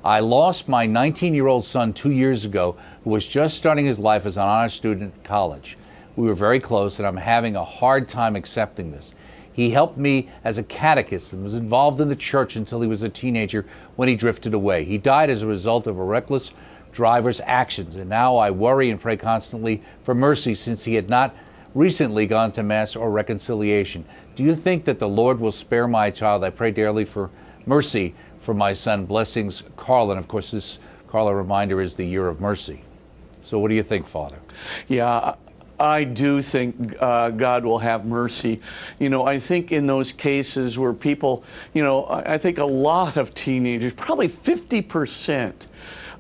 I lost my 19-year-old son 2 years ago, who was just starting his life as an honor student at college. We were very close, and I'm having a hard time accepting this. He helped me as a catechist and was involved in the church until he was a teenager when he drifted away. He died as a result of a reckless driver's actions, and now I worry and pray constantly for mercy since he had not recently gone to Mass or reconciliation. Do you think that the Lord will spare my child? I pray dearly for mercy for my son. Blessings, Carl. And of course, this, Carl, a reminder, is the year of mercy. So what do you think, Father? Yeah, I do think God will have mercy. You know, I think in those cases where people, you know, I think a lot of teenagers, probably 50%,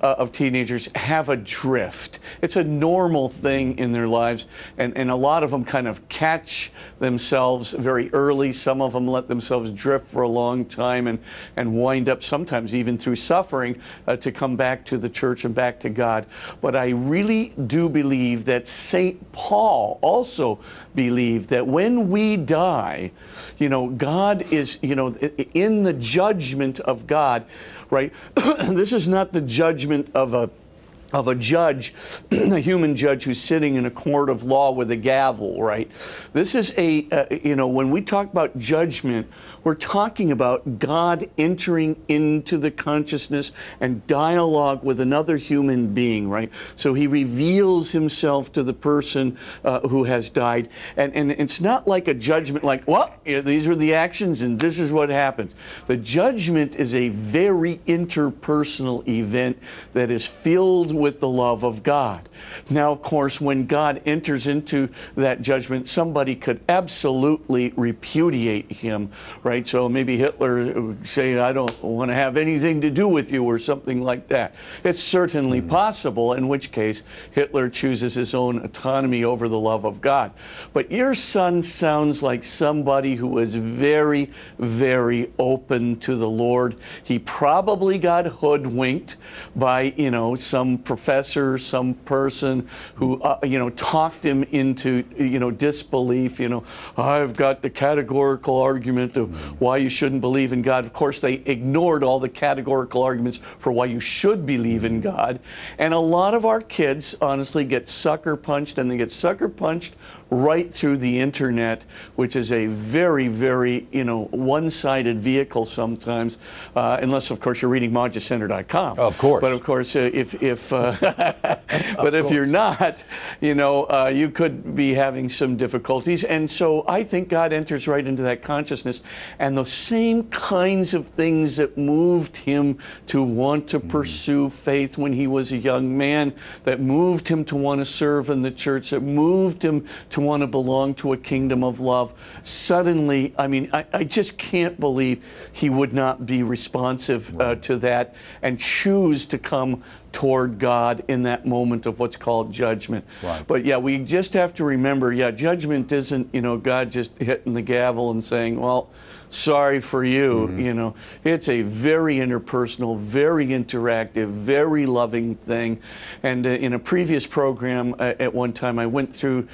of teenagers have a drift. It's a normal thing in their lives, and a lot of them kind of catch themselves very early. Some of them let themselves drift for a long time and wind up sometimes even through suffering to come back to the church and back to God. But I really do believe that St. Paul also believed that when we die, you know, God is, you know, in the judgment of God, right? This is not the judgment of a judge, a human judge who's sitting in a court of law with a gavel, right? This is you know, when we talk about judgment, we're talking about God entering into the consciousness and dialogue with another human being, right? So he reveals himself to the person who has died. And it's not like a judgment like, well, these are the actions and this is what happens. The judgment is a very interpersonal event that is filled with the love of God. Now, of course, when God enters into that judgment, somebody could absolutely repudiate him, right? So maybe Hitler would say, I don't want to have anything to do with you, or something like that. It's certainly possible, in which case Hitler chooses his own autonomy over the love of God. But your son sounds like somebody who was very, very open to the Lord. He probably got hoodwinked by, you know, some professor, some person who, you know, talked him into, you know, disbelief. You know, I've got the categorical argument of why you shouldn't believe in God. Of course, they ignored all the categorical arguments for why you should believe in God. And a lot of our kids, honestly, get sucker punched, and they get sucker punched right through the internet, which is a very, very, you know, one-sided vehicle sometimes, unless, of course, you're reading MagisCenter.com. Of course. But of course, but if you're not, you know, you could be having some difficulties. And so I think God enters right into that consciousness, and the same kinds of things that moved him to want to pursue faith when he was a young man, that moved him to want to serve in the church, that moved him to want to belong to a kingdom of love. Suddenly, I mean, I just can't believe he would not be responsive to that and choose to come toward God in that moment of what's called judgment. Right. But yeah, we just have to remember, yeah, judgment isn't, you know, God just hitting the gavel and saying, well, sorry for you. You know, it's a very interpersonal, very interactive, very loving thing. And in a previous program at one time, I went through,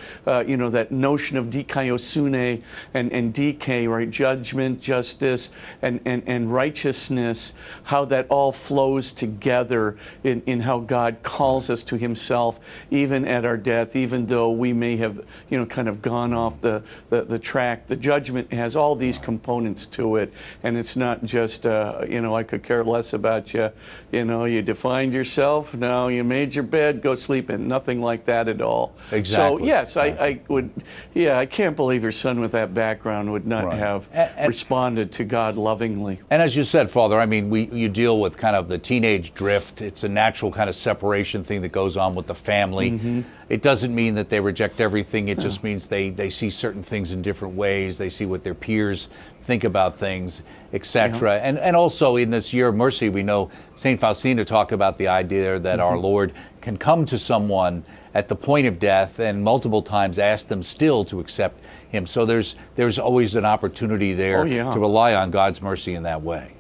you know, that notion of dikaiosune and dike, right? Judgment, justice, and righteousness, how that all flows together in how God calls us to himself, even at our death, even though we may have, you know, kind of gone off the track. The judgment has all these components to it, and it's not just you know, I could care less about you, you know, you defined yourself, now you made your bed, go sleep in. Nothing like that at all. Exactly. So yes, I would, yeah, I can't believe your son with that background would not have responded to God lovingly. And as you said, Father, I mean, you deal with kind of the teenage drift. It's a natural kind of separation thing that goes on with the family. It doesn't mean that they reject everything. It just means they see certain things in different ways. They see what their peers think about things, etc. And also in this year of mercy, we know St. Faustina talked about the idea that our Lord can come to someone at the point of death and multiple times ask them still to accept him. So there's always an opportunity there to rely on God's mercy in that way.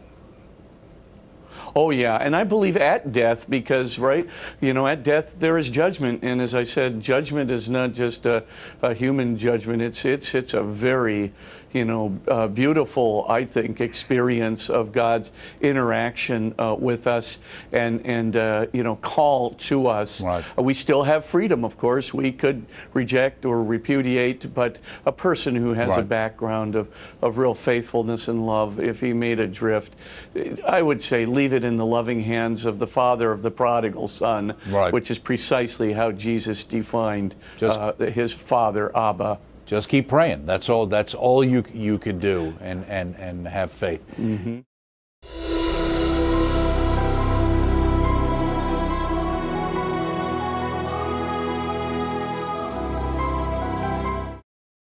Oh yeah, and I believe at death, because, right, you know, at death there is judgment, and as I said, judgment is not just a human judgment. It's a very, beautiful, I think, experience of God's interaction with us and call to us. Right. We still have freedom, of course. We could reject or repudiate, but a person who has a Right. background of real faithfulness and love, if he made a drift, I would say leave it in the loving hands of the father of the prodigal son, Right. which is precisely how Jesus defined his father, Abba. Just keep praying. That's all you can do, and have faith. Mm-hmm.